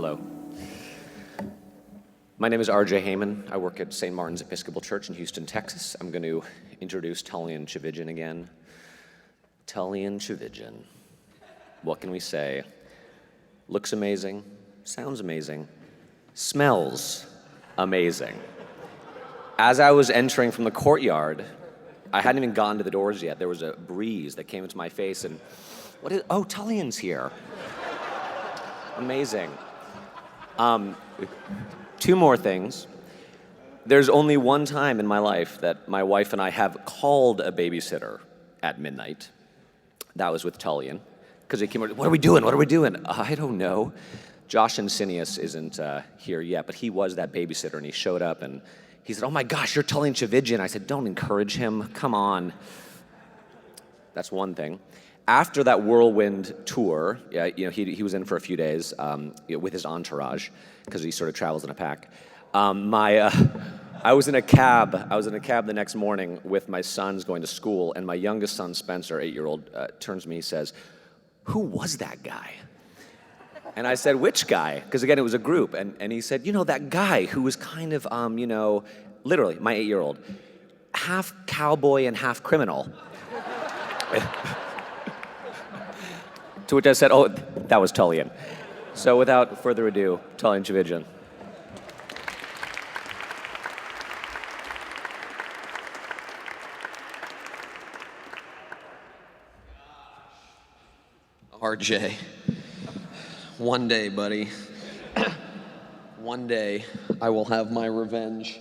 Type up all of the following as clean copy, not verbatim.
Hello. My name is R.J. Heyman. I work at St. Martin's Episcopal Church in Houston, Texas. I'm going to introduce Tullian Tchividjian again. Tullian Tchividjian. What can we say? Looks amazing, sounds amazing, smells amazing. As I was entering from the courtyard, I hadn't even gotten to the doors yet. There was a breeze that came into my face and, oh, Tullian's here. Amazing. Two more things. There's only one time in my life that my wife and I have called a babysitter at midnight. That was with Tullian, because he came over, what are we doing? I don't know. Josh Insinius isn't here yet, but he was that babysitter, and he showed up, and he said, oh my gosh, you're Tullian Tchividjian. I said, don't encourage him, come on. That's one thing. After that whirlwind tour, he was in for a few days with his entourage, because he sort of travels in a pack. I was in a cab the next morning with my sons going to school, and my youngest son, Spencer, 8-year-old, turns to me and says, who was that guy? And I said, which guy? Because again, it was a group. And he said, that guy who was kind of, literally, my 8-year-old, half cowboy and half criminal. To which I said, oh, that was Tullian. So without further ado, Tullian Tchividjian. RJ, one day, buddy, one day I will have my revenge.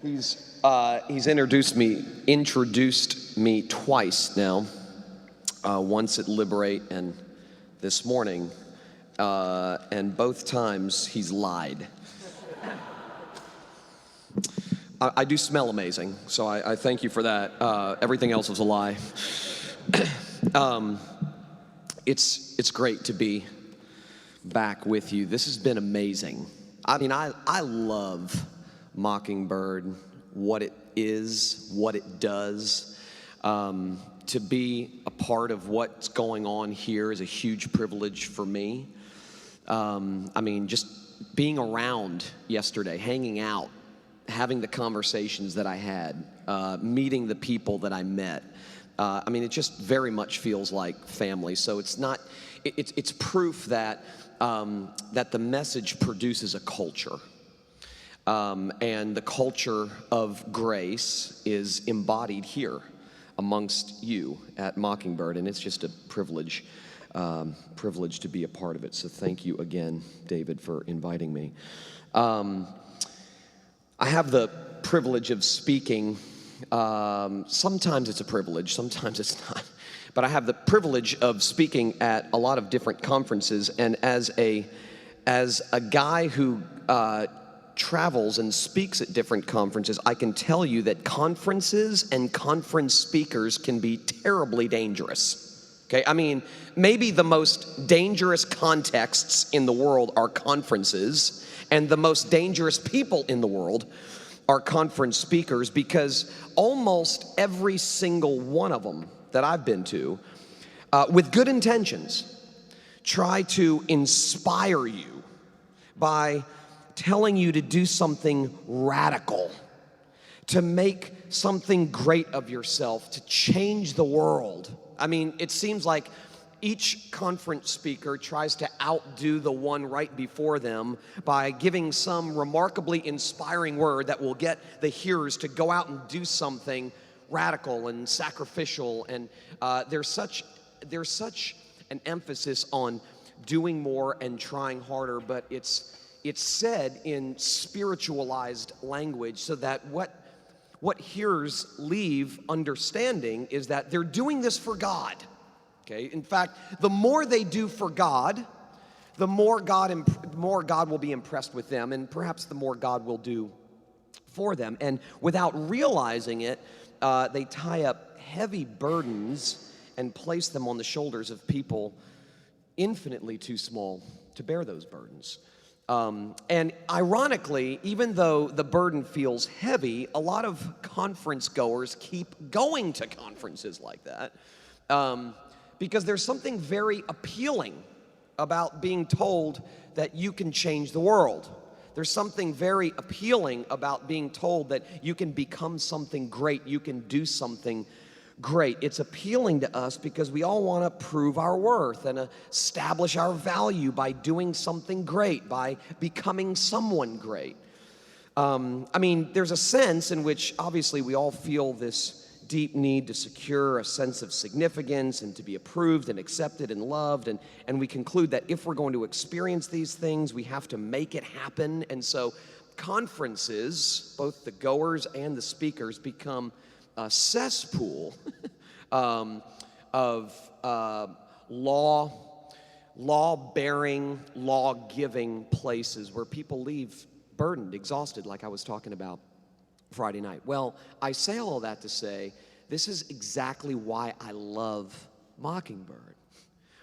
He's introduced me twice now. Once at Liberate and this morning, and both times he's lied. I do smell amazing, so I thank you for that. Everything else was a lie. It's great to be back with you. This has been amazing. I mean, I love Mockingbird, what it is, what it does. To be a part of what's going on here is a huge privilege for me. Just being around yesterday, hanging out, having the conversations that I had, meeting the people that I met. It just very much feels like family. So it's proof that that the message produces a culture. And the culture of grace is embodied here amongst you at Mockingbird, and it's just a privilege to be a part of it. So thank you again, David, for inviting me. I have the privilege of speaking. Sometimes it's a privilege, sometimes it's not. But I have the privilege of speaking at a lot of different conferences, and as a guy who travels and speaks at different conferences, I can tell you that conferences and conference speakers can be terribly dangerous. Okay, maybe the most dangerous contexts in the world are conferences, and the most dangerous people in the world are conference speakers, because almost every single one of them that I've been to, with good intentions, try to inspire you by telling you to do something radical, to make something great of yourself, to change the world. It seems like each conference speaker tries to outdo the one right before them by giving some remarkably inspiring word that will get the hearers to go out and do something radical and sacrificial. And there's such an emphasis on doing more and trying harder, but it's said in spiritualized language so that what hearers leave understanding is that they're doing this for God. Okay? In fact, the more they do for God, the more God will be impressed with them, and perhaps the more God will do for them. And without realizing it, they tie up heavy burdens and place them on the shoulders of people infinitely too small to bear those burdens. And ironically, even though the burden feels heavy, a lot of conference goers keep going to conferences like that because there's something very appealing about being told that you can change the world. There's something very appealing about being told that you can become something great, you can do something great. It's appealing to us because we all want to prove our worth and establish our value by doing something great, by becoming someone great. There's a sense in which obviously we all feel this deep need to secure a sense of significance and to be approved and accepted and loved. And we conclude that if we're going to experience these things, we have to make it happen. And so conferences, both the goers and the speakers, become a cesspool of law-bearing, law-giving places where people leave burdened, exhausted, like I was talking about Friday night. Well, I say all that to say this is exactly why I love Mockingbird.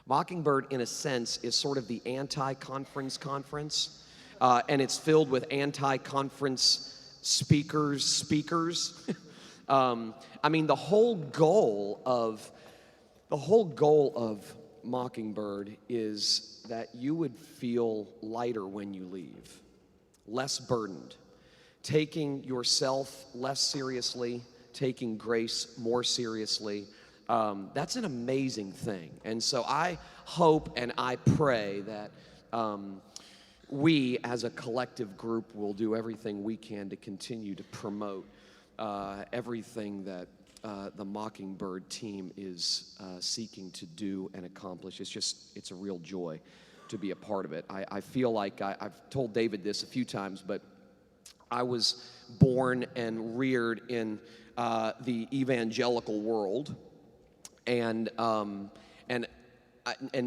Mockingbird, in a sense, is sort of the anti-conference conference, and it's filled with anti-conference speakers. The whole goal of Mockingbird is that you would feel lighter when you leave, less burdened, taking yourself less seriously, taking grace more seriously. That's an amazing thing. And so I hope and I pray that we as a collective group will do everything we can to continue to promote everything that the Mockingbird team is seeking to do and accomplish. It's a real joy to be a part of it. I feel like I've told David this a few times, but I was born and reared in the evangelical world, and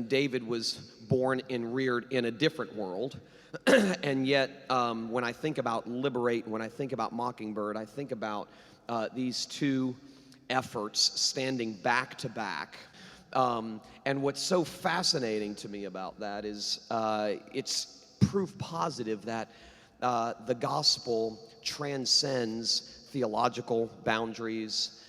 David was born and reared in a different world. And yet, when I think about Liberate, when I think about Mockingbird, I think about these two efforts standing back to back. And what's so fascinating to me about that is it's proof positive that the gospel transcends theological boundaries,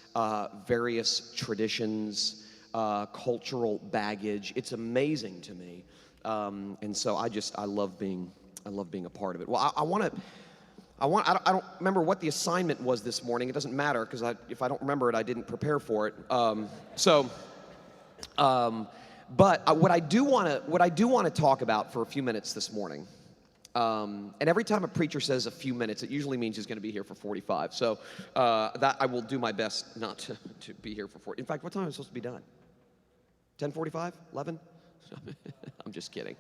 various traditions, cultural baggage. It's amazing to me, and so I love being a part of it. Well, I don't remember what the assignment was this morning. It doesn't matter because if I don't remember it, I didn't prepare for it. But what I do want to talk about for a few minutes this morning. And every time a preacher says a few minutes, it usually means he's going to be here for 45. So that I will do my best not to be here for 40. In fact, what time am I supposed to be done? 10:45? 11? I'm just kidding.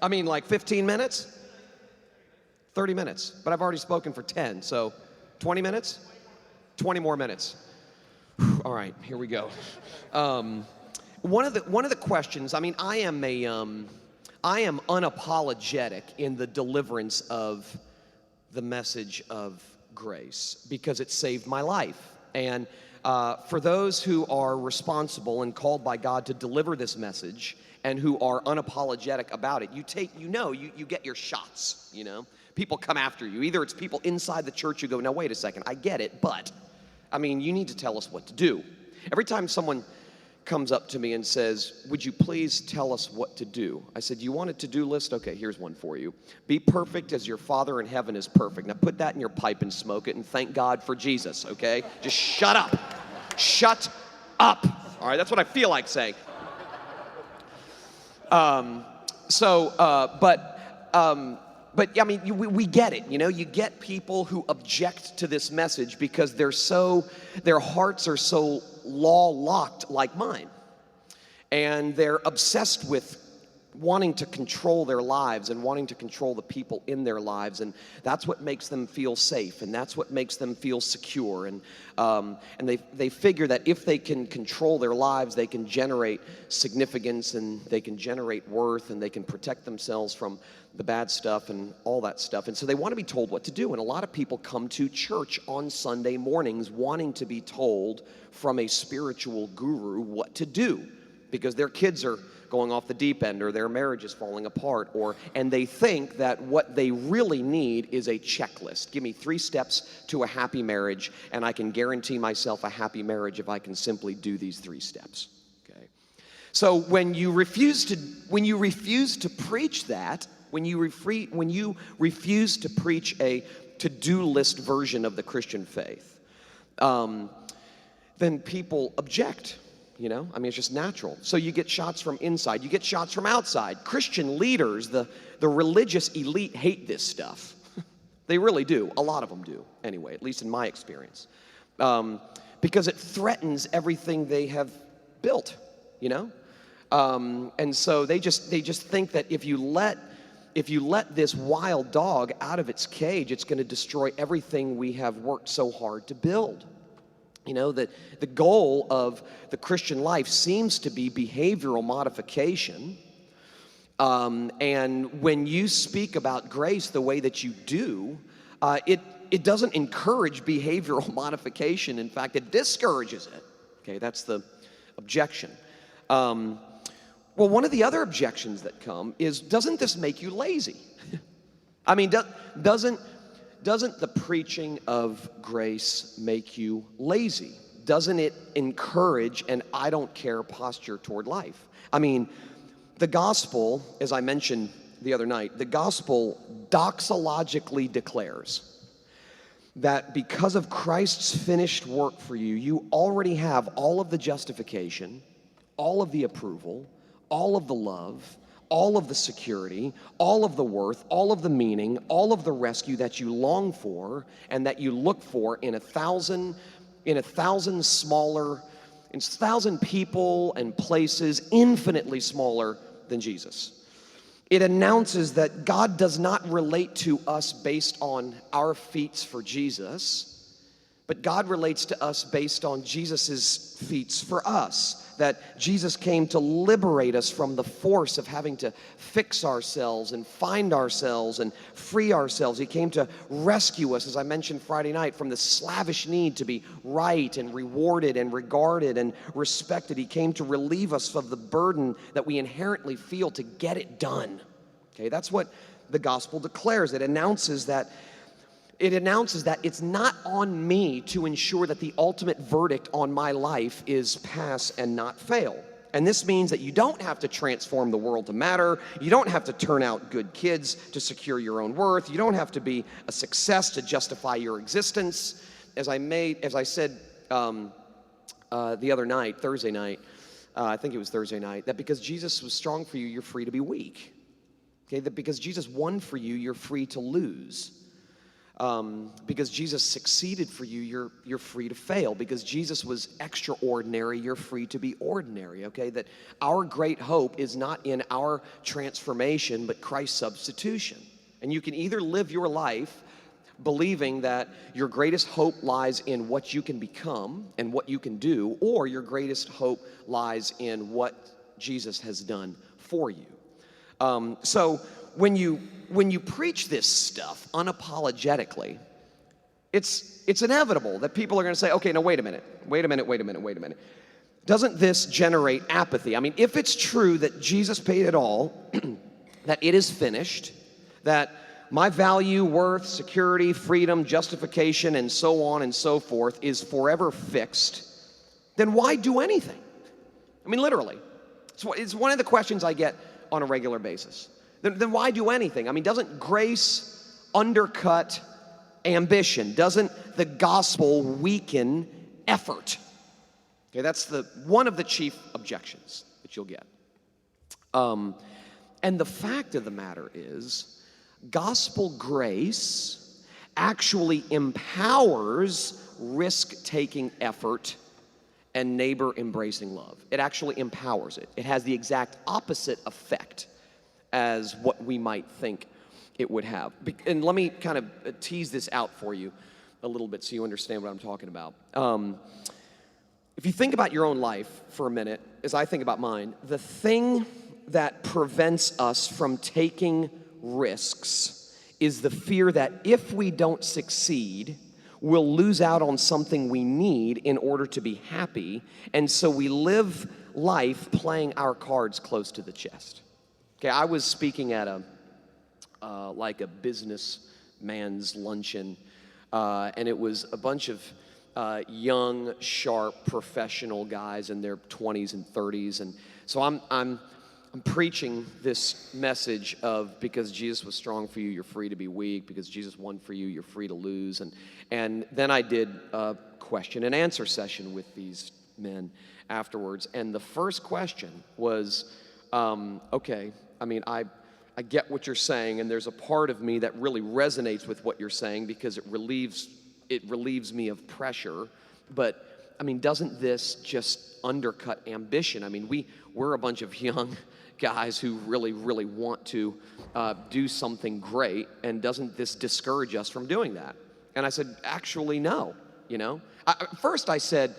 Like 15 minutes? 30 minutes. But I've already spoken for 10, so 20 minutes? 20 more minutes. All right, here we go. One of the questions, I am unapologetic in the deliverance of the message of grace because it saved my life. And for those who are responsible and called by God to deliver this message and who are unapologetic about it, you get your shots, People come after you. Either it's people inside the church who go, now wait a second, I get it, but, you need to tell us what to do. Every time someone comes up to me and says, would you please tell us what to do? I said, you want a to-do list? Okay, here's one for you. Be perfect as your Father in heaven is perfect. Now put that in your pipe and smoke it and thank God for Jesus, okay? Just shut up. Shut up. All right, that's what I feel like saying. We get it, you get people who object to this message because their hearts are so law-locked like mine. And they're obsessed with wanting to control their lives and wanting to control the people in their lives. And that's what makes them feel safe, and that's what makes them feel secure. And they figure that if they can control their lives, they can generate significance, and they can generate worth, and they can protect themselves from the bad stuff and all that stuff. And so they want to be told what to do. And a lot of people come to church on Sunday mornings wanting to be told from a spiritual guru what to do because their kids are going off the deep end or their marriage is falling apart, and they think that what they really need is a checklist. Give me 3 steps to a happy marriage, and I can guarantee myself a happy marriage if I can simply do these 3 steps. Okay. So when you refuse to preach that, when you refuse to preach a to-do list version of the Christian faith, then people object. I mean, it's just natural. So you get shots from inside, you get shots from outside. Christian leaders, the religious elite, hate this stuff. They really do. A lot of them do, anyway, at least in my experience, because it threatens everything they have built. And so they just think that if you let this wild dog out of its cage, it's going to destroy everything we have worked so hard to build. That the goal of the Christian life seems to be behavioral modification. And when you speak about grace the way that you do, it doesn't encourage behavioral modification. In fact, it discourages it. Okay, that's the objection. Well, one of the other objections that come is, doesn't this make you lazy? I mean, doesn't the preaching of grace make you lazy? Doesn't it encourage an I don't care posture toward life? I mean, the gospel, as I mentioned the other night, the gospel doxologically declares that because of Christ's finished work for you, you already have all of the justification, all of the approval, all of the love, all of the security, all of the worth, all of the meaning, all of the rescue that you long for and that you look for in a thousand people and places infinitely smaller than Jesus. It announces that God does not relate to us based on our feats for Jesus, but God relates to us based on Jesus's feats for us. That Jesus came to liberate us from the force of having to fix ourselves and find ourselves and free ourselves. He came to rescue us, as I mentioned Friday night, from the slavish need to be right and rewarded and regarded and respected. He came to relieve us of the burden that we inherently feel to get it done. Okay, that's what the gospel declares. It announces that it's not on me to ensure that the ultimate verdict on my life is pass and not fail. And this means that you don't have to transform the world to matter. You don't have to turn out good kids to secure your own worth. You don't have to be a success to justify your existence. As I said the other night, Thursday night, I think it was Thursday night, that because Jesus was strong for you, you're free to be weak. Okay, that because Jesus won for you, you're free to lose. Because Jesus succeeded for you, you're free to fail. Because Jesus was extraordinary, you're free to be ordinary, okay? That our great hope is not in our transformation, but Christ's substitution. And you can either live your life believing that your greatest hope lies in what you can become and what you can do, or your greatest hope lies in what Jesus has done for you. So when you preach this stuff unapologetically, it's inevitable that people are going to say, okay, no, wait a minute. Doesn't this generate apathy? I mean, if it's true that Jesus paid it all, that it is finished, that my value, worth, security, freedom, justification, and so on and so forth is forever fixed, then why do anything? I mean, literally. It's one of the questions I get on a regular basis. Then why do anything? I mean, doesn't grace undercut ambition? Doesn't the gospel weaken effort? Okay, that's one of the chief objections that you'll get. And the fact of the matter is, gospel grace actually empowers risk-taking effort and neighbor-embracing love. It actually empowers it. It has the exact opposite effect as what we might think it would have. And let me kind of tease this out for you a little bit so you understand what I'm talking about. If you think about your own life for a minute, as I think about mine, the thing that prevents us from taking risks is the fear that if we don't succeed, we'll lose out on something we need in order to be happy, and so we live life playing our cards close to the chest. Okay, I was speaking at a businessman's luncheon, and it was a bunch of young, sharp, professional guys in their 20s and 30s. And so I'm preaching this message of because Jesus was strong for you, you're free to be weak. Because Jesus won for you, you're free to lose. And then I did a question and answer session with these men afterwards. And the first question was, okay, I mean, I get what you're saying, and there's a part of me that really resonates with what you're saying because it relieves me of pressure. But I mean, doesn't this just undercut ambition? I mean, we're a bunch of young guys who really, really want to do something great, and doesn't this discourage us from doing that? And I said, actually, no. First I said,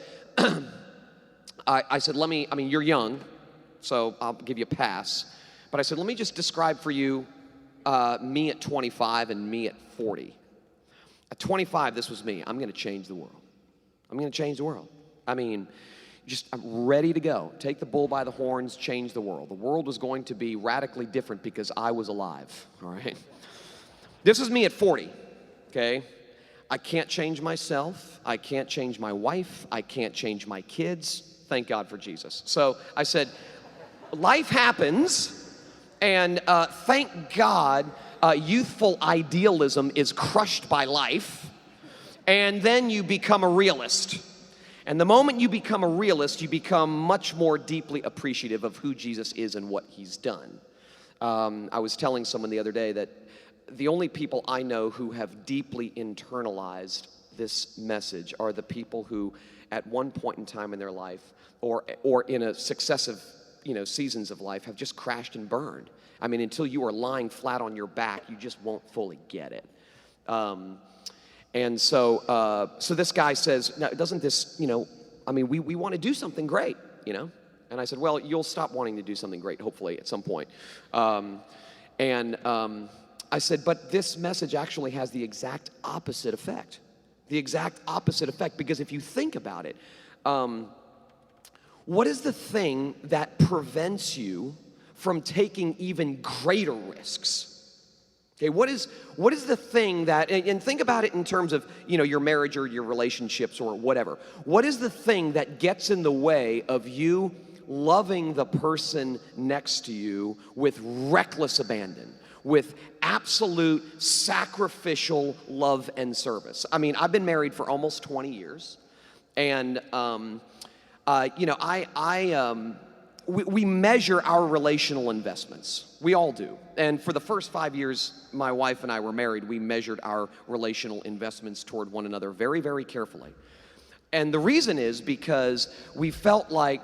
I said, I mean, you're young, so I'll give you a pass. But I said, let me just describe for you me at 25 and me at 40. At 25, this was me. I'm going to change the world. I'm going to change the world. I mean, I'm ready to go. Take the bull by the horns, change the world. The world was going to be radically different because I was alive, all right? This is me at 40, okay? I can't change myself. I can't change my wife. I can't change my kids. Thank God for Jesus. So I said, life happens. And thank God, youthful idealism is crushed by life, and then you become a realist. And the moment you become a realist, you become much more deeply appreciative of who Jesus is and what he's done. I was telling someone the other day that the only people I know who have deeply internalized this message are the people who, at one point in time in their life, or in a successive seasons of life, have just crashed and burned. I mean, until you are lying flat on your back, you just won't fully get it. And so this guy says, now, doesn't this, I mean, we want to do something great, And I said, well, you'll stop wanting to do something great, hopefully, at some point. I said, but this message actually has the exact opposite effect. The exact opposite effect, because if you think about it, what is the thing that prevents you from taking even greater risks? Okay, what is the thing that, and think about it in terms of, your marriage or your relationships or whatever. What is the thing that gets in the way of you loving the person next to you with reckless abandon, with absolute sacrificial love and service? I mean, I've been married for almost 20 years, and we measure our relational investments. We all do. And for the first 5 years my wife and I were married, we measured our relational investments toward one another very, very carefully. And the reason is because we felt like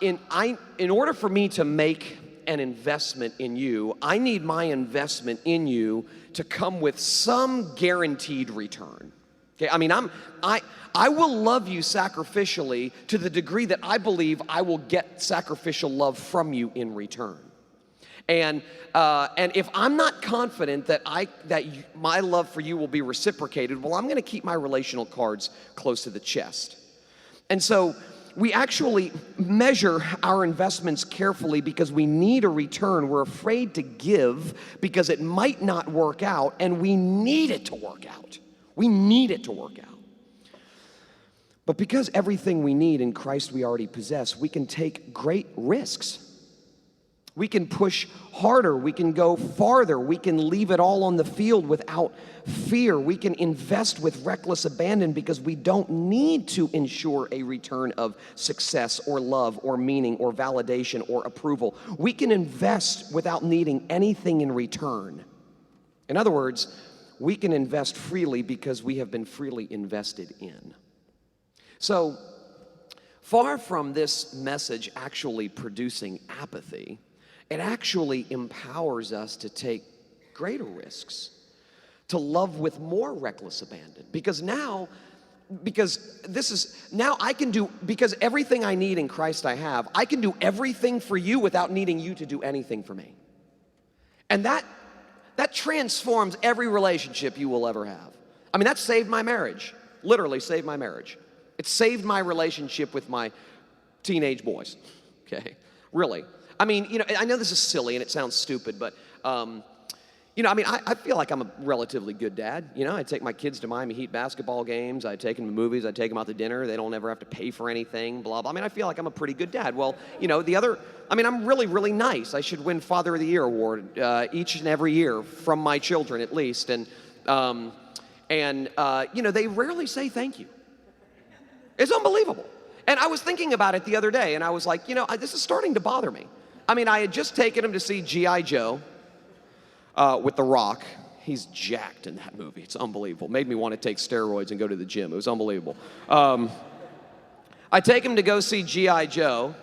in order for me to make an investment in you, I need my investment in you to come with some guaranteed return. Okay, I mean, I will love you sacrificially to the degree that I believe I will get sacrificial love from you in return. And if I'm not confident that my love for you will be reciprocated, well, I'm going to keep my relational cards close to the chest. And so we actually measure our investments carefully because we need a return. We're afraid to give because it might not work out, and we need it to work out. We need it to work out. But because everything we need in Christ we already possess, we can take great risks. We can push harder. We can go farther. We can leave it all on the field without fear. We can invest with reckless abandon because we don't need to ensure a return of success or love or meaning or validation or approval. We can invest without needing anything in return. In other words, we can invest freely because we have been freely invested in. So, far from this message actually producing apathy, it actually empowers us to take greater risks, to love with more reckless abandon. Because everything I need in Christ I have, I can do everything for you without needing you to do anything for me. And that transforms every relationship you will ever have. I mean, that saved my marriage, literally saved my marriage. It saved my relationship with my teenage boys, okay? Really. I mean, I know this is silly and it sounds stupid, but, I feel like I'm a relatively good dad. I take my kids to Miami Heat basketball games. I take them to movies. I take them out to dinner. They don't ever have to pay for anything, blah, blah. I feel like I'm a pretty good dad. Well, I'm really, really nice. I should win Father of the Year award each and every year from my children at least. And they rarely say thank you. It's unbelievable. And I was thinking about it the other day, and I was like, this is starting to bother me. I had just taken them to see G.I. Joe. With The Rock. He's jacked in that movie. It's unbelievable. Made me want to take steroids and go to the gym. It was unbelievable. I take him to go see G.I. Joe,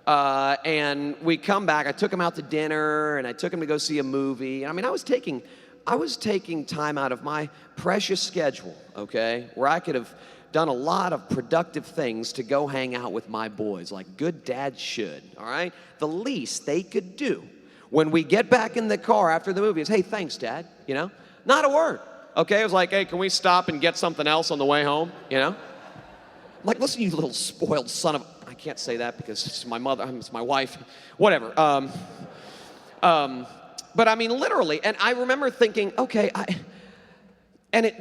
and we come back. I took him out to dinner, and I took him to go see a movie. I was taking time out of my precious schedule, okay, where I could have done a lot of productive things to go hang out with my boys, like good dads should, all right? The least they could do when we get back in the car after the movie is, hey, thanks, Dad, Not a word, okay? It was like, hey, can we stop and get something else on the way home, I'm like, listen, you little spoiled son of... I can't say that because it's my mother, it's my wife, whatever. But literally, and I remember thinking, okay,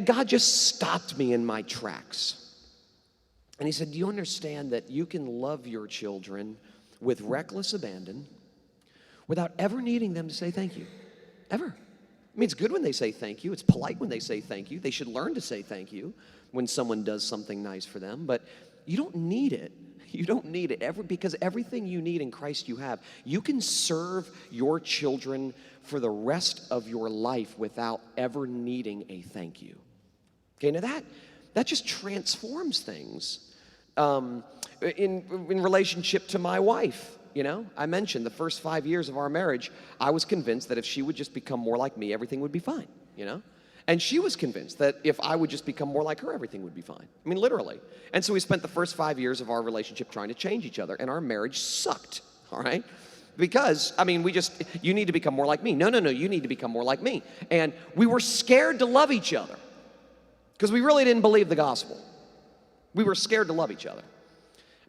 God just stopped me in my tracks. And he said, do you understand that you can love your children with reckless abandon without ever needing them to say thank you, ever? It's good when they say thank you. It's polite when they say thank you. They should learn to say thank you when someone does something nice for them, but you don't need it. You don't need it because everything you need in Christ you have. You can serve your children for the rest of your life without ever needing a thank you. Okay, now that just transforms things. In relationship to my wife, I mentioned the first 5 years of our marriage, I was convinced that if she would just become more like me, everything would be fine, And she was convinced that if I would just become more like her, everything would be fine. Literally. And so we spent the first 5 years of our relationship trying to change each other, and our marriage sucked, all right? Because, you need to become more like me. No, you need to become more like me. And we were scared to love each other because we really didn't believe the gospel. We were scared to love each other.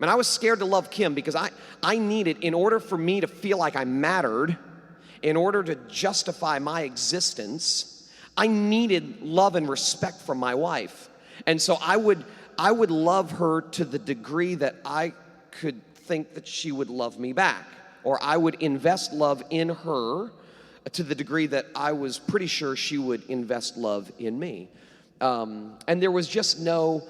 I was scared to love Kim because I needed, in order for me to feel like I mattered, in order to justify my existence, I needed love and respect from my wife. And so I would love her to the degree that I could think that she would love me back. Or I would invest love in her to the degree that I was pretty sure she would invest love in me. And there was just no...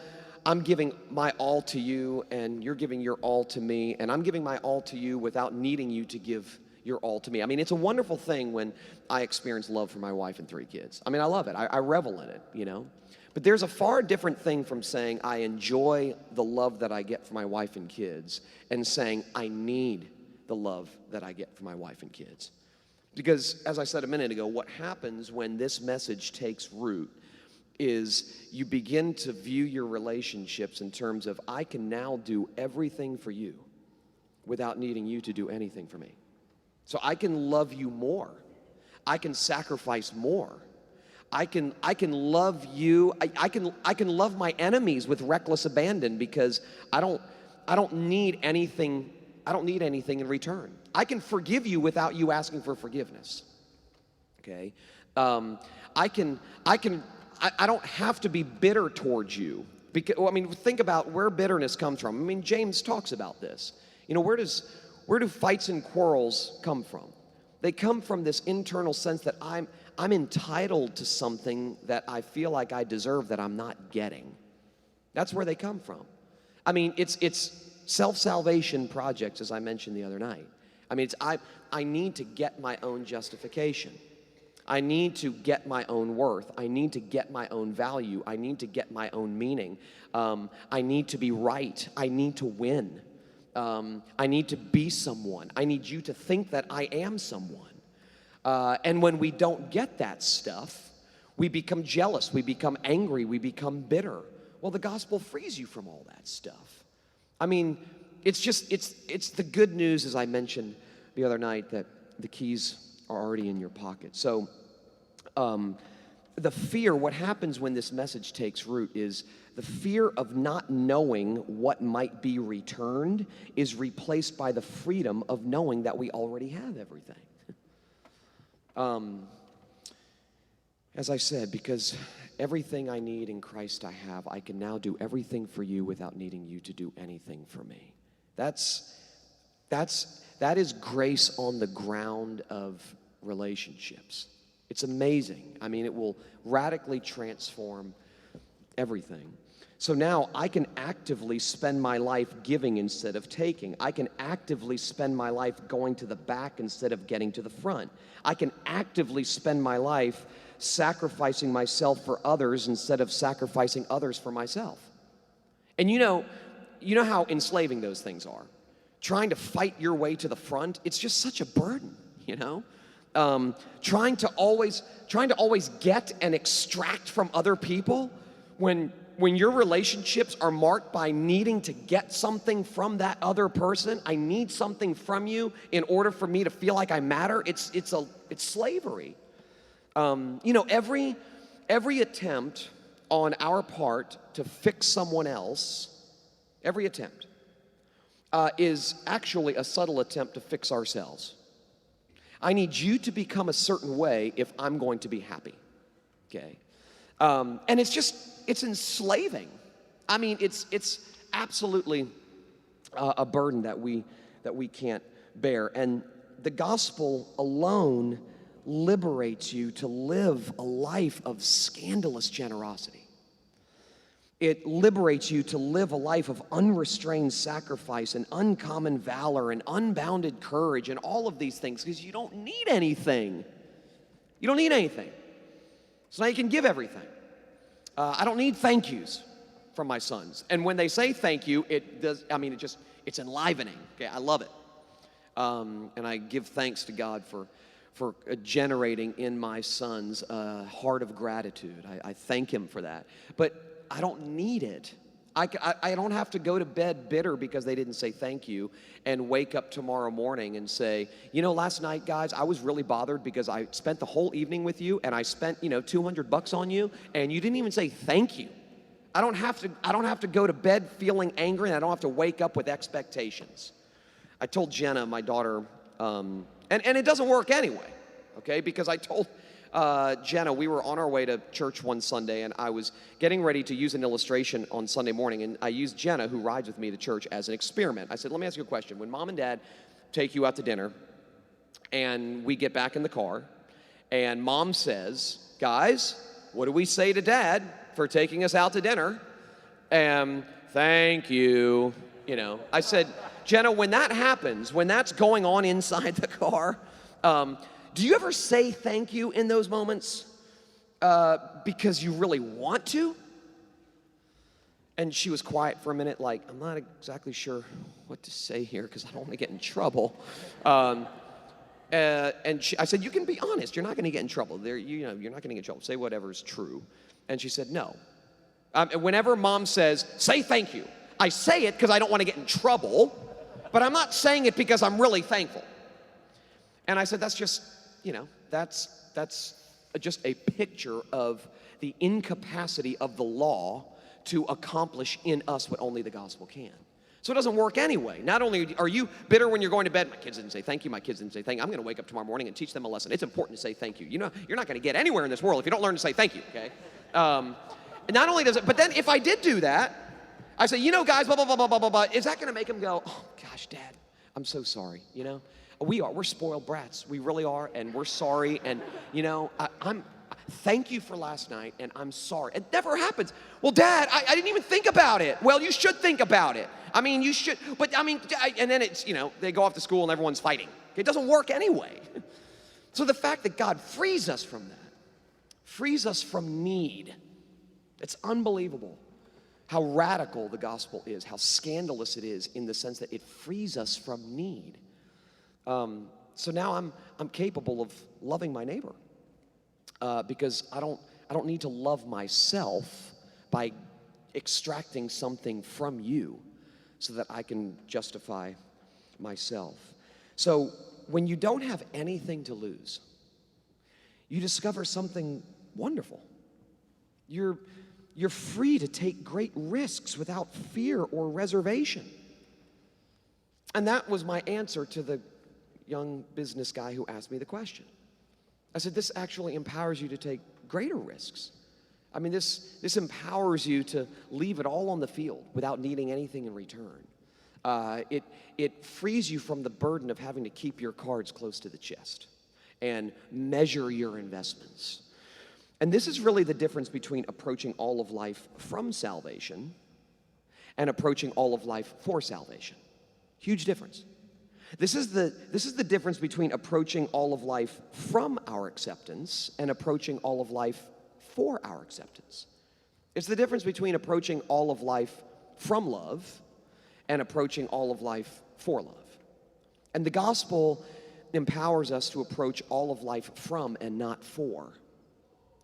I'm giving my all to you, and you're giving your all to me, and I'm giving my all to you without needing you to give your all to me. It's a wonderful thing when I experience love for my wife and 3 kids. I love it. I revel in it, But there's a far different thing from saying I enjoy the love that I get from my wife and kids and saying I need the love that I get from my wife and kids. Because, as I said a minute ago, what happens when this message takes root is you begin to view your relationships in terms of I can now do everything for you without needing you to do anything for me. So I can love you more. I can sacrifice more. I can love you. I can love my enemies with reckless abandon because I don't need anything. I don't need anything in return. I can forgive you without you asking for forgiveness. Okay, I don't have to be bitter towards you. Because, think about where bitterness comes from. James talks about this. Where do fights and quarrels come from? They come from this internal sense that I'm entitled to something that I feel like I deserve that I'm not getting. That's where they come from. It's self-salvation projects, as I mentioned the other night. I need to get my own justification. I need to get my own worth. I need to get my own value. I need to get my own meaning. I need to be right. I need to win. I need to be someone. I need you to think that I am someone. And when we don't get that stuff, we become jealous. We become angry. We become bitter. Well, the gospel frees you from all that stuff. It's the good news, as I mentioned the other night, that the keys are already in your pocket. So the fear, what happens when this message takes root is the fear of not knowing what might be returned is replaced by the freedom of knowing that we already have everything. As I said, because everything I need in Christ I have, I can now do everything for you without needing you to do anything for me. That is grace on the ground of relationships. It's amazing. I mean, it will radically transform everything. So now I can actively spend my life giving instead of taking. I can actively spend my life going to the back instead of getting to the front. I can actively spend my life sacrificing myself for others instead of sacrificing others for myself. And you know how enslaving those things are. Trying to fight your way to the front, it's just such a burden, you know? Trying to always get and extract from other people when your relationships are marked by needing to get something from that other person. I need something from you in order for me to feel like I matter. It's slavery. Every attempt on our part to fix someone else, every attempt, is actually a subtle attempt to fix ourselves. I need you to become a certain way if I'm going to be happy, okay? And it's enslaving. I mean, it's absolutely a burden that we can't bear. And the gospel alone liberates you to live a life of scandalous generosity. It liberates you to live a life of unrestrained sacrifice and uncommon valor and unbounded courage and all of these things, because you don't need anything. You don't need anything. So now you can give everything. I don't need thank yous from my sons. And when they say thank you, it's enlivening. Okay, I love it. And I give thanks to God for generating in my sons a heart of gratitude. I thank him for that. But I don't need it. I don't have to go to bed bitter because they didn't say thank you and wake up tomorrow morning and say, last night, guys, I was really bothered because I spent the whole evening with you and I spent, $200 on you and you didn't even say thank you. I don't have to go to bed feeling angry, and I don't have to wake up with expectations. I told Jenna, my daughter, and it doesn't work anyway, okay? Because I told Jenna, we were on our way to church one Sunday, and I was getting ready to use an illustration on Sunday morning, and I used Jenna, who rides with me to church, as an experiment. I said, let me ask you a question. When mom and dad take you out to dinner, and we get back in the car, and mom says, guys, what do we say to dad for taking us out to dinner? Thank you. I said, Jenna, when that happens, when that's going on inside the car, do you ever say thank you in those moments because you really want to? And she was quiet for a minute, like, I'm not exactly sure what to say here because I don't want to get in trouble. I said, you can be honest. You're not going to get in trouble. You're not going to get in trouble. Say whatever's true. And she said, no. Whenever mom says, say thank you, I say it because I don't want to get in trouble, but I'm not saying it because I'm really thankful. And I said, that's just, that's just a picture of the incapacity of the law to accomplish in us what only the gospel can. So it doesn't work anyway. Not only are you bitter when you're going to bed, my kids didn't say thank you, my kids didn't say thank you. I'm going to wake up tomorrow morning and teach them a lesson. It's important to say thank you. You're not going to get anywhere in this world if you don't learn to say thank you, okay? Not only does it, but then if I did do that, I say, guys, blah, blah, blah, blah, blah, blah, blah. Is that going to make them go, oh, gosh, Dad, I'm so sorry, We're spoiled brats. We really are, and we're sorry. And, thank you for last night, and I'm sorry. It never happens. Well, Dad, I didn't even think about it. Well, you should think about it. You should. But, and then it's, they go off to school and everyone's fighting. It doesn't work anyway. So the fact that God frees us from that, frees us from need, it's unbelievable how radical the gospel is, how scandalous it is in the sense that it frees us from need. So now I'm capable of loving my neighbor because I don't need to love myself by extracting something from you so that I can justify myself. So when you don't have anything to lose, you discover something wonderful. You're free to take great risks without fear or reservation. And that was my answer to the young business guy who asked me the question. I said, this actually empowers you to take greater risks. I mean, this empowers you to leave it all on the field without needing anything in return. It frees you from the burden of having to keep your cards close to the chest and measure your investments. And this is really the difference between approaching all of life from salvation and approaching all of life for salvation. Huge difference. This is the difference between approaching all of life from our acceptance and approaching all of life for our acceptance. It's the difference between approaching all of life from love and approaching all of life for love. And the gospel empowers us to approach all of life from and not for.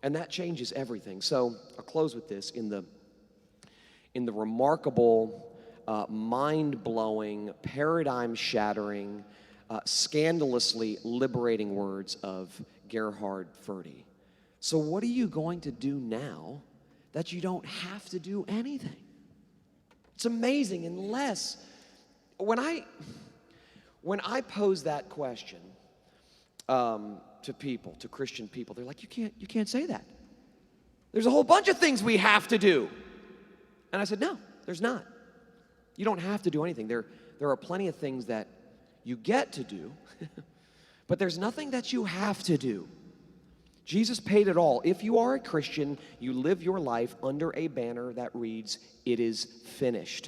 And that changes everything. So I'll close with this. In the remarkable, mind-blowing, paradigm-shattering, scandalously liberating words of Gerhard Forde. So what are you going to do now that you don't have to do anything? It's amazing. Unless, when I pose that question to people, to Christian people, they're like, you can't say that. There's a whole bunch of things we have to do. And I said, no, there's not. You don't have to do anything. There are plenty of things that you get to do, but there's nothing that you have to do. Jesus paid it all. If you are a Christian, you live your life under a banner that reads, "It is finished."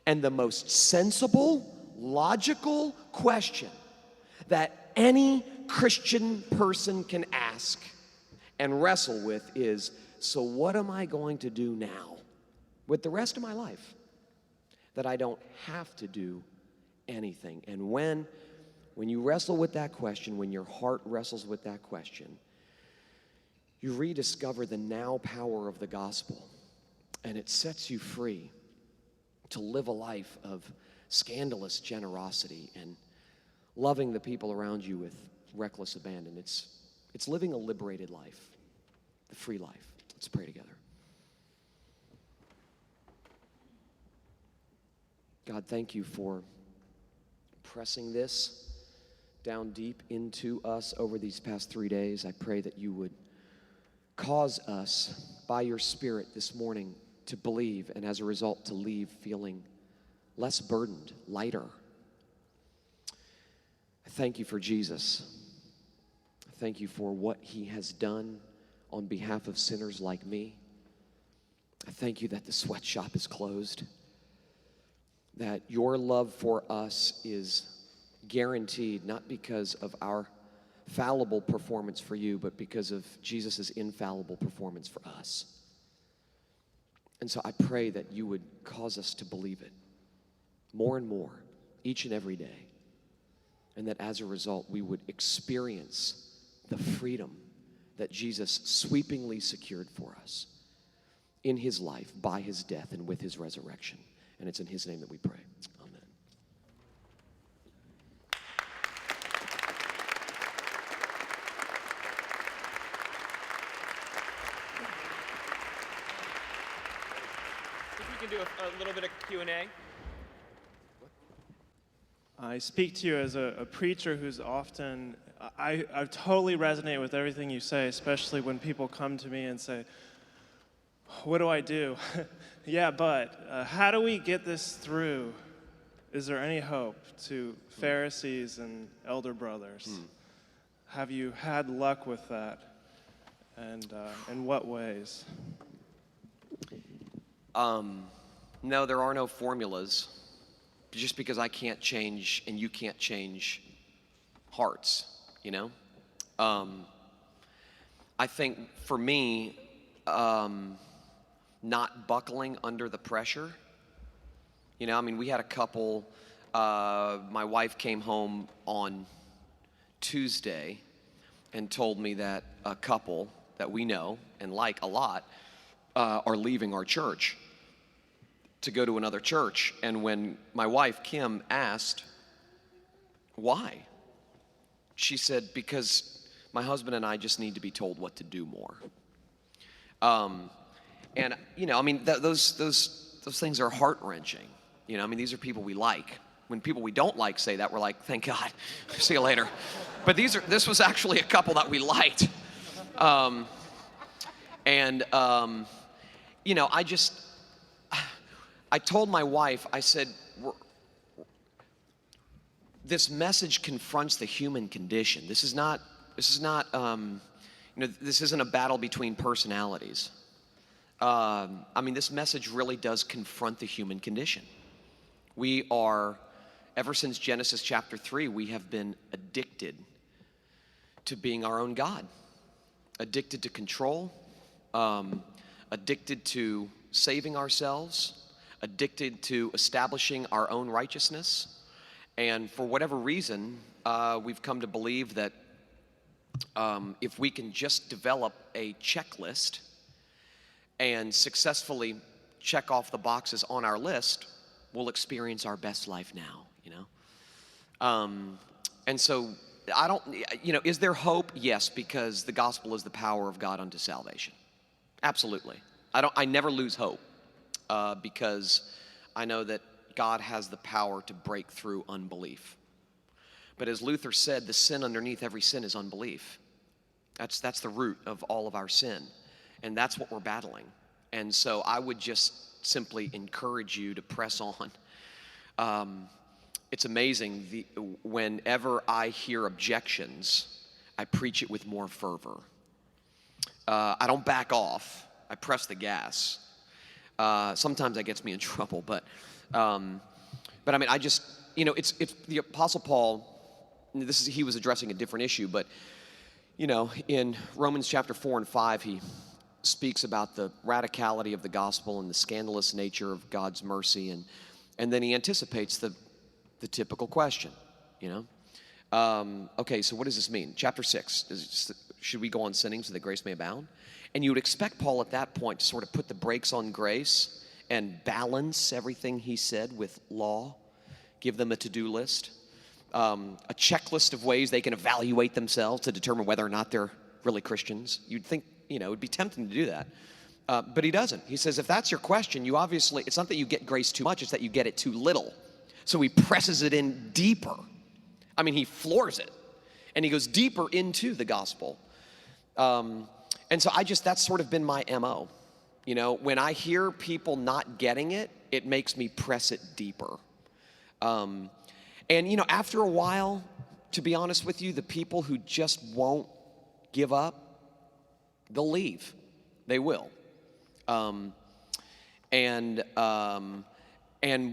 And the most sensible, logical question that any Christian person can ask and wrestle with is, so what am I going to do now with the rest of my life that I don't have to do anything? And when you wrestle with that question, when your heart wrestles with that question, you rediscover the now power of the gospel, and it sets you free to live a life of scandalous generosity and loving the people around you with reckless abandon. It's living a liberated life, the free life. Let's pray together. God, thank you for pressing this down deep into us over these past 3 days. I pray that you would cause us by your Spirit this morning to believe, and as a result to leave feeling less burdened, lighter. I thank you for Jesus. I thank you for what he has done on behalf of sinners like me. I thank you that the sweatshop is closed, that your love for us is guaranteed, not because of our fallible performance for you, but because of Jesus' infallible performance for us. And so I pray that you would cause us to believe it more and more, each and every day, and that as a result, we would experience the freedom that Jesus sweepingly secured for us in his life, by his death, and with his resurrection. And it's in his name that we pray. Amen. I think we can do a little bit of Q&A. I speak to you as a preacher who's often, I totally resonate with everything you say, especially when people come to me and say, what do I do? Yeah, but how do we get this through? Is there any hope to Pharisees and elder brothers? Have you had luck with that? And in what ways? No, there are no formulas. Just because I can't change and you can't change hearts, you know? I think for me, not buckling under the pressure. You know, I mean, we had a couple, my wife came home on Tuesday and told me that a couple that we know and like a lot are leaving our church to go to another church. And when my wife, Kim, asked, why? She said, because my husband and I just need to be told what to do more. And, you know, I mean, those things are heart-wrenching. You know, I mean, these are people we like. When people we don't like say that, we're like, thank God, see you later. But this was actually a couple that we liked. And, I told my wife, I said, this message confronts the human condition. This isn't a battle between personalities. This message really does confront the human condition. We are, ever since Genesis chapter 3, we have been addicted to being our own God, addicted to control, addicted to saving ourselves, addicted to establishing our own righteousness. And for whatever reason, we've come to believe that if we can just develop a checklist and successfully check off the boxes on our list, we'll experience our best life now, And so is there hope? Yes, because the gospel is the power of God unto salvation. Absolutely. I never lose hope because I know that God has the power to break through unbelief. But as Luther said, the sin underneath every sin is unbelief. That's the root of all of our sin. And that's what we're battling. And so I would just simply encourage you to press on. It's amazing, whenever I hear objections, I preach it with more fervor. I don't back off. I press the gas. Sometimes that gets me in trouble, but it's the Apostle Paul. He was addressing a different issue, but in Romans chapter 4 and 5, he speaks about the radicality of the gospel and the scandalous nature of God's mercy, and then he anticipates the typical question, Okay, so what does this mean? Chapter 6, should we go on sinning so that grace may abound? And you would expect Paul at that point to sort of put the brakes on grace and balance everything he said with law, give them a to-do list, a checklist of ways they can evaluate themselves to determine whether or not they're really Christians. You'd think, it would be tempting to do that. But he doesn't. He says, if that's your question, it's not that you get grace too much, it's that you get it too little. So he presses it in deeper. He floors it. And he goes deeper into the gospel. And so that's sort of been my MO. When I hear people not getting it, it makes me press it deeper. After a while, to be honest with you, the people who just won't give up, they'll leave. They will. And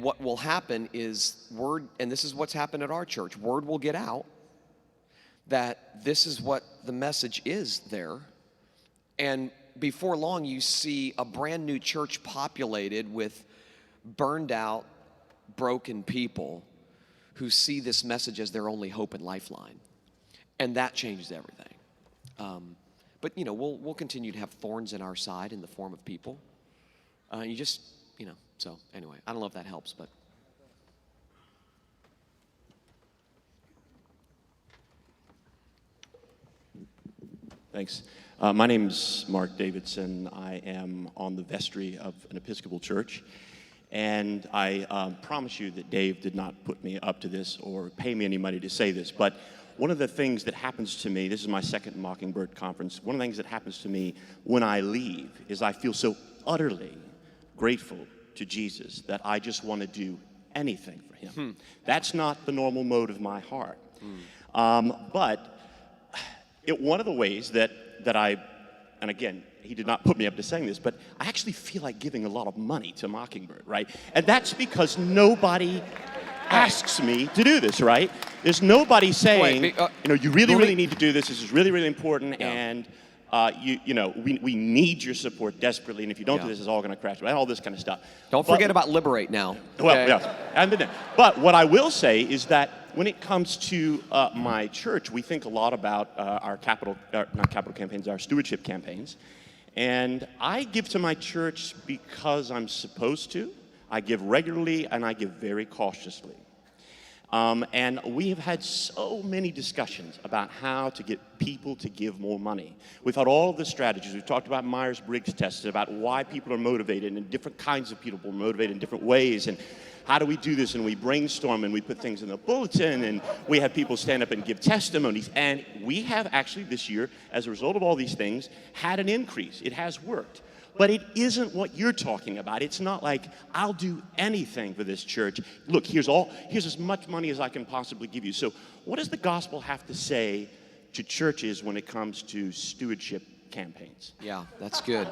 what will happen is and this is what's happened at our church, word will get out that this is what the message is there. And before long, you see a brand new church populated with burned out, broken people who see this message as their only hope and lifeline. And that changes everything. But we'll continue to have thorns in our side in the form of people. So anyway, I don't know if that helps, but. Thanks. My name's Mark Davidson. I am on the vestry of an Episcopal church. And I promise you that Dave did not put me up to this or pay me any money to say this, but one of the things that happens to me, this is my second Mockingbird conference, one of the things that happens to me when I leave is I feel so utterly grateful to Jesus that I just want to do anything for him. That's not the normal mode of my heart. But one of the ways that I, and again, he did not put me up to saying this, but I actually feel like giving a lot of money to Mockingbird, right? And that's because nobody asks me to do this, right? There's nobody saying, you really need to do this. This is really, really important, and we need your support desperately, and if you don't do this, it's all going to crash. All this kind of stuff. Don't forget about Liberate now. Well, yeah. But what I will say is that when it comes to my church, we think a lot about our our stewardship campaigns. And I give to my church because I'm supposed to. I give regularly and I give very cautiously. And we have had so many discussions about how to get people to give more money. We've had all of the strategies. We've talked about Myers-Briggs tests, about why people are motivated, and different kinds of people are motivated in different ways, and how do we do this? And we brainstorm and we put things in the bulletin and we have people stand up and give testimonies. And we have actually this year, as a result of all these things, had an increase. It has worked. But it isn't what you're talking about. It's not like, I'll do anything for this church. Look, here's as much money as I can possibly give you. So what does the gospel have to say to churches when it comes to stewardship campaigns? Yeah, that's good.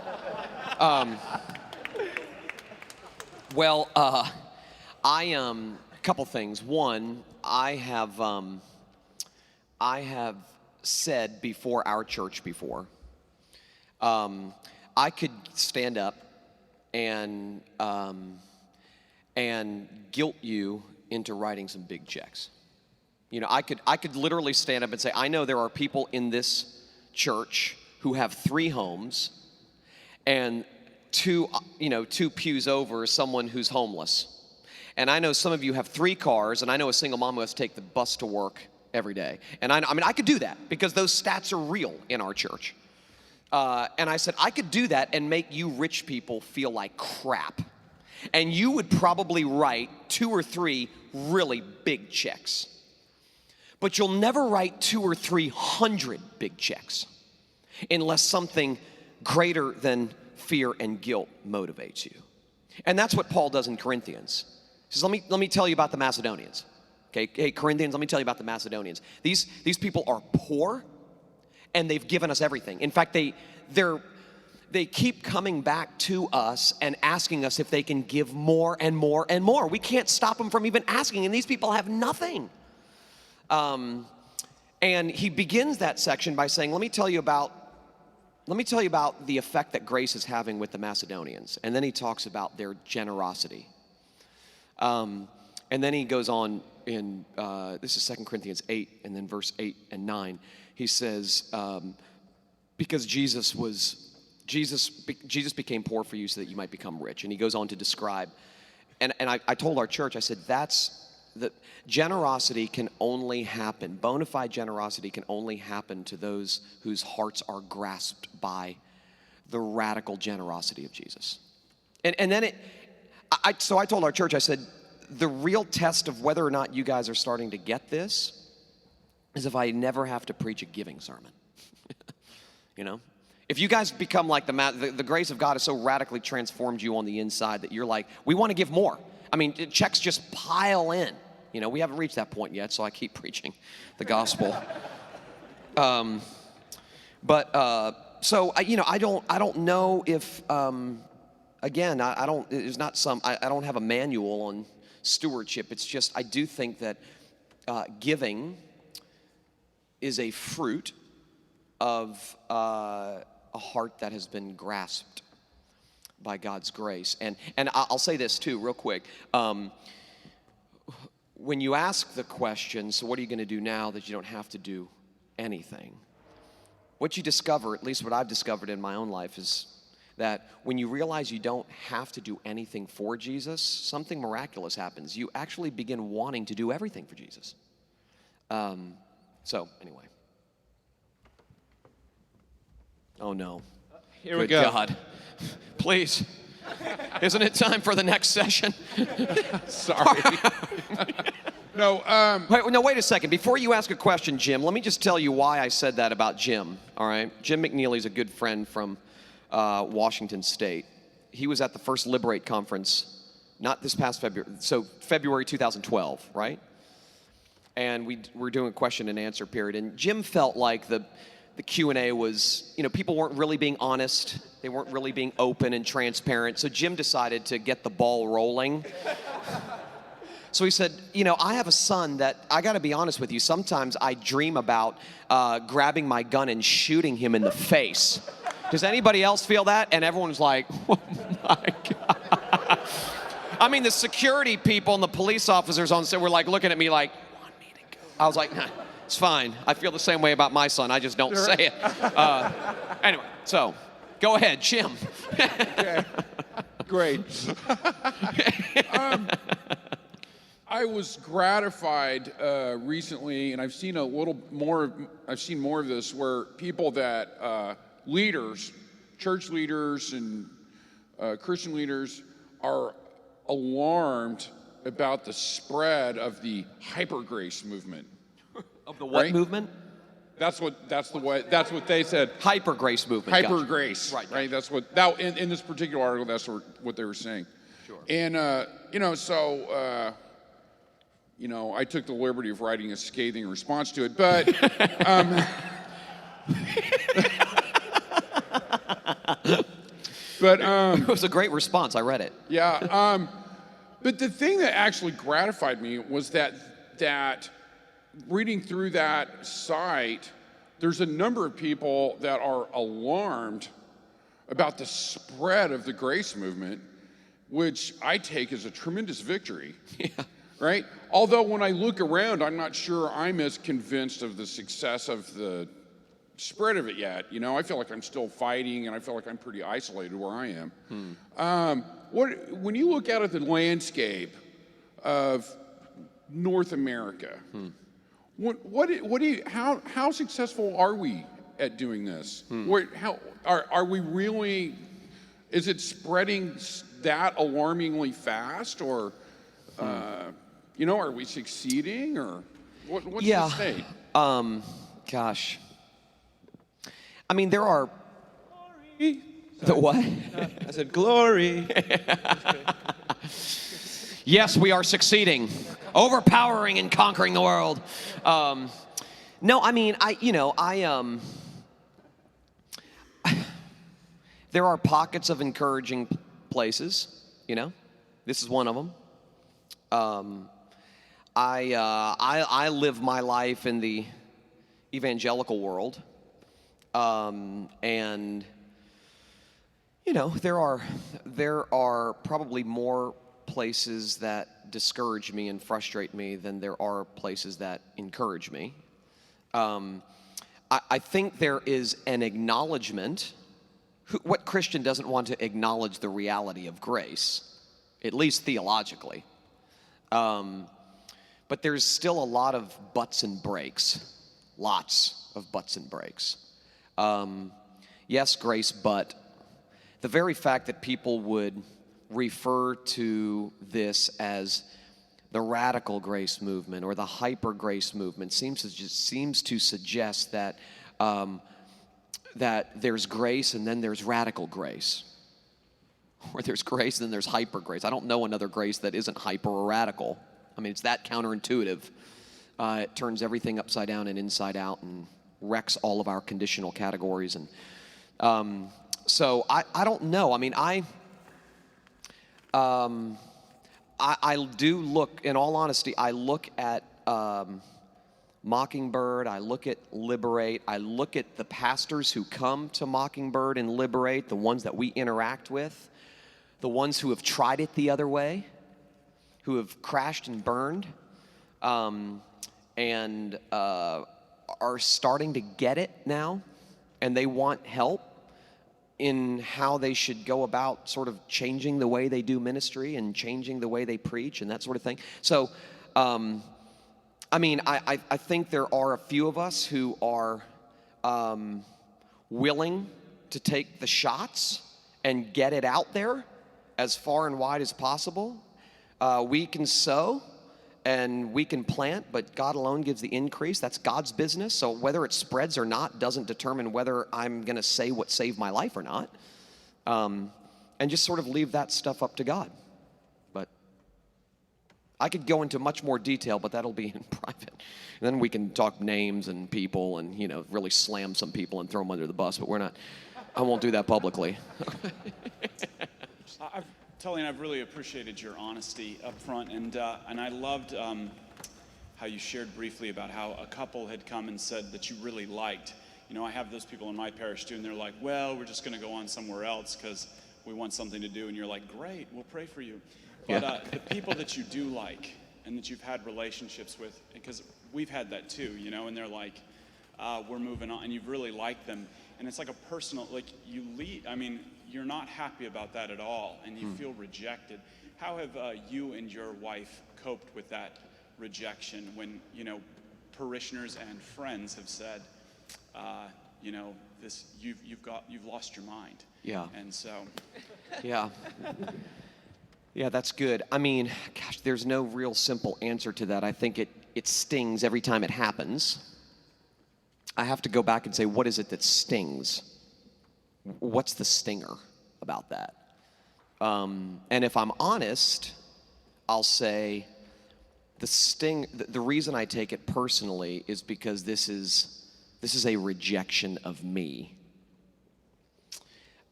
Couple things. One, I have said before our church before, I could stand up and guilt you into writing some big checks. You know, I could literally stand up and say, I know there are people in this church who have 3 homes, and 2 pews over is someone who's homeless. And I know some of you have 3 cars, and I know a single mom who has to take the bus to work every day. And I could do that because those stats are real in our church. And I said, I could do that and make you rich people feel like crap. And you would probably write 2 or 3 really big checks. But you'll never write 200 or 300 big checks unless something greater than fear and guilt motivates you. And that's what Paul does in Corinthians. He says, let me tell you about the Macedonians. Okay, hey, Corinthians, let me tell you about the Macedonians. These people are poor, and they've given us everything. In fact, they keep coming back to us and asking us if they can give more and more and more. We can't stop them from even asking, and these people have nothing. And he begins that section by saying, let me tell you about the effect that grace is having with the Macedonians. And then he talks about their generosity. And then he goes on in, this is 2 Corinthians 8, and then verse 8 and 9. He says, because Jesus became poor for you so that you might become rich. And he goes on to describe, and I told our church, I said, that generosity can only happen, bona fide generosity can only happen to those whose hearts are grasped by the radical generosity of Jesus. And then so I told our church, I said, the real test of whether or not you guys are starting to get this is if I never have to preach a giving sermon. You know? If you guys become like the grace of God has so radically transformed you on the inside that you're like, we want to give more. I mean, checks just pile in. You know, we haven't reached that point yet, so I keep preaching the gospel. So I don't know if, again, I don't have a manual on stewardship. It's just, I do think that giving is a fruit of a heart that has been grasped by God's grace. And I'll say this too, real quick. When you ask the question, so what are you going to do now that you don't have to do anything? What you discover, at least what I've discovered in my own life, is that when you realize you don't have to do anything for Jesus, something miraculous happens. You actually begin wanting to do everything for Jesus. So anyway. Oh no. Here we go. Good God. Please. Isn't it time for the next session? Sorry. Wait a second. Before you ask a question, Jim, let me just tell you why I said that about Jim, all right? Jim McNeely's a good friend from Washington State. He was at the first Liberate conference, not this past February, so February 2012, right? And we were doing a question and answer period, and Jim felt like the Q&A was, people weren't really being honest. They weren't really being open and transparent. So Jim decided to get the ball rolling. So he said, I have a son that, I got to be honest with you, sometimes I dream about grabbing my gun and shooting him in the face. Does anybody else feel that? And everyone's like, oh my God. I mean, the security people and the police officers on set were like looking at me like, you want me to go? I was like, nah. It's fine. I feel the same way about my son. I just don't say it. Anyway, so go ahead, Jim. Okay. Great. I was gratified recently, and I've seen more of this, where people that leaders, church leaders and Christian leaders are alarmed about the spread of the hyper grace movement. Of the what Right? movement? That's what they said. Hyper grace movement. Hyper Gotcha. grace, Right. right? That's what that in this particular article. That's what they were saying. Sure. And I took the liberty of writing a scathing response to it, but It was a great response. I read it. yeah. But the thing that actually gratified me was that reading through that site, there's a number of people that are alarmed about the spread of the grace movement, which I take as a tremendous victory. Yeah. Right? Although when I look around, I'm not sure I'm as convinced of the success of the spread of it yet. I feel like I'm still fighting, and I feel like I'm pretty isolated where I am. When you look out at the landscape of North America, how successful are we at doing this? How are we really? Is it spreading that alarmingly fast, or are we succeeding, or what's the state? Gosh. I mean, there are. The what? I said, glory. Yes, we are succeeding, overpowering and conquering the world. No, I mean, there are pockets of encouraging places. This is one of them. I live my life in the evangelical world, and there are probably more places that discourage me and frustrate me than there are places that encourage me. I think there is an acknowledgement. What Christian doesn't want to acknowledge the reality of grace, at least theologically? But there's still a lot of buts and breaks, lots of buts and breaks. Yes, grace, but the very fact that people would refer to this as the radical grace movement or the hyper grace movement seems to suggest that that there's grace and then there's radical grace, or there's grace and then there's hyper grace. I don't know another grace that isn't hyper or radical. I mean, it's that counterintuitive. It turns everything upside down and inside out and wrecks all of our conditional categories. And so I don't know. I mean, I do look, in all honesty, I look at Mockingbird, I look at Liberate, I look at the pastors who come to Mockingbird and Liberate, the ones that we interact with, the ones who have tried it the other way, who have crashed and burned, and are starting to get it now, and they want help in how they should go about sort of changing the way they do ministry and changing the way they preach and that sort of thing. So, I mean, I think there are a few of us who are willing to take the shots and get it out there as far and wide as possible. We can sow and we can plant, but God alone gives the increase. That's God's business. So whether it spreads or not doesn't determine whether I'm going to say what saved my life or not. And just sort of leave that stuff up to God. But I could go into much more detail, but that'll be in private. And then we can talk names and people and, really slam some people and throw them under the bus, but I won't do that publicly. Tullian, I've really appreciated your honesty up front, and I loved how you shared briefly about how a couple had come and said that you really liked. I have those people in my parish too, and they're like, well, we're just going to go on somewhere else because we want something to do, and you're like, great, we'll pray for you. But the people that you do like and that you've had relationships with, because we've had that too, and they're like, we're moving on, and you've really liked them, and it's like a personal, like you lead, you're not happy about that at all, and you feel rejected. How have you and your wife coped with that rejection when, parishioners and friends have said, you've lost your mind? Yeah. And so. Yeah. Yeah, that's good. I mean, gosh, there's no real simple answer to that. I think it stings every time it happens. I have to go back and say, what is it that stings? What's the stinger about that? And if I'm honest, I'll say the reason I take it personally is because this is a rejection of me.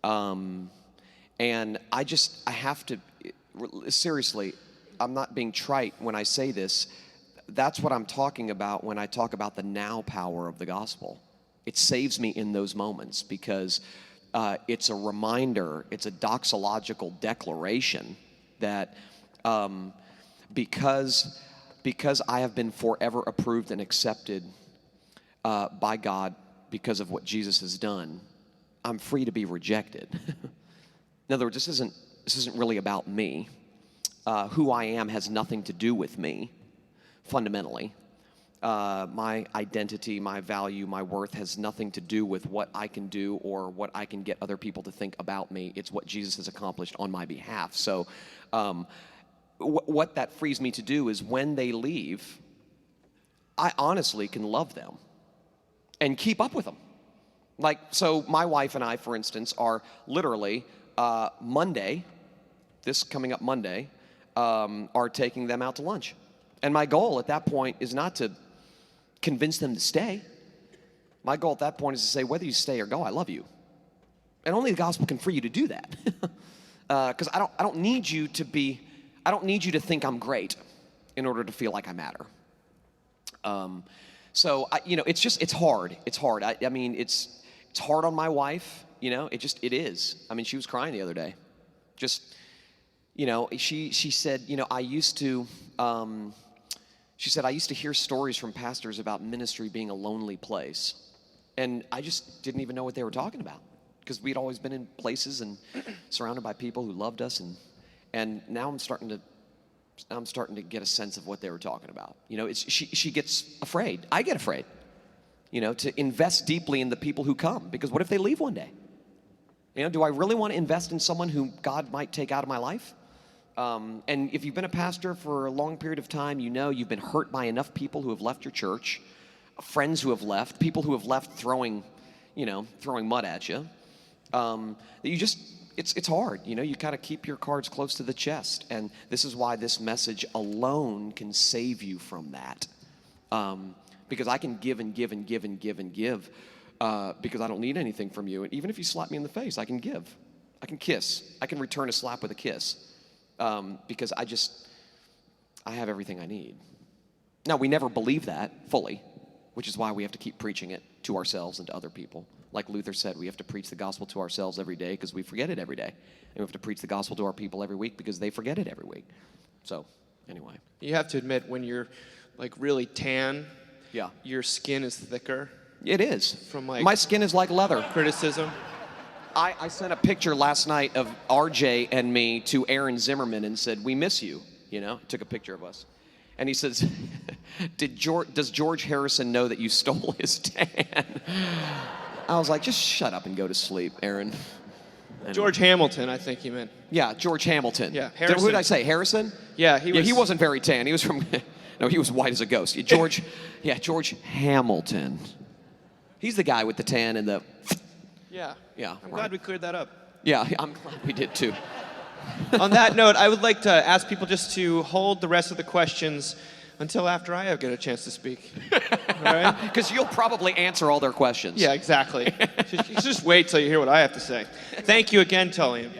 And I have to, seriously, I'm not being trite when I say this. That's what I'm talking about when I talk about the now power of the gospel. It saves me in those moments because it's a reminder, it's a doxological declaration that because I have been forever approved and accepted by God because of what Jesus has done, I'm free to be rejected. In other words, this isn't really about me. Who I am has nothing to do with me, fundamentally. My identity, my value, my worth has nothing to do with what I can do or what I can get other people to think about me. It's what Jesus has accomplished on my behalf. So what that frees me to do is when they leave, I honestly can love them and keep up with them. Like, so my wife and I, for instance, are literally Monday, this coming up Monday, are taking them out to lunch. And my goal at that point is not to convince them to stay. My goal at that point is to say, whether you stay or go, I love you. And only the gospel can free you to do that. Because I don't need you to think I'm great in order to feel like I matter. So it's hard. It's hard. I mean, it's hard on my wife. It is. I mean, she was crying the other day. She said, I used to hear stories from pastors about ministry being a lonely place. And I just didn't even know what they were talking about because we'd always been in places and surrounded by people who loved us. And now I'm starting to get a sense of what they were talking about. She gets afraid. I get afraid, to invest deeply in the people who come, because what if they leave one day? Do I really want to invest in someone who God might take out of my life? And if you've been a pastor for a long period of time, you've been hurt by enough people who have left your church, friends who have left, people who have left throwing mud at you. It's hard. You kind of keep your cards close to the chest. And this is why this message alone can save you from that. Because I can give and give and give and give and give because I don't need anything from you. And even if you slap me in the face, I can give. I can kiss. I can return a slap with a kiss. Because I have everything I need. Now, we never believe that fully, which is why we have to keep preaching it to ourselves and to other people. Like Luther said, we have to preach the gospel to ourselves every day because we forget it every day. And we have to preach the gospel to our people every week because they forget it every week. So, anyway. You have to admit, when you're like really tan, Yeah. your skin is thicker. It is. From like my skin is like leather. Criticism. I sent a picture last night of RJ and me to Aaron Zimmerman and said, "We miss you." Took a picture of us. And he says, does George Harrison know that you stole his tan? I was like, just shut up and go to sleep, Aaron. Anyway. George Hamilton, I think he meant. Yeah, George Hamilton. Yeah, Who Harrison. did I say, Harrison? Yeah, he wasn't very tan. He was from, no, he was white as a ghost. George Hamilton. He's the guy with the tan and the... Yeah. Yeah, I'm right. glad we cleared that up. Yeah, I'm glad we did too. On that note, I would like to ask people just to hold the rest of the questions until after I get a chance to speak. All right? Because you'll probably answer all their questions. Yeah, exactly. Just wait till you hear what I have to say. Thank you again, Tullian.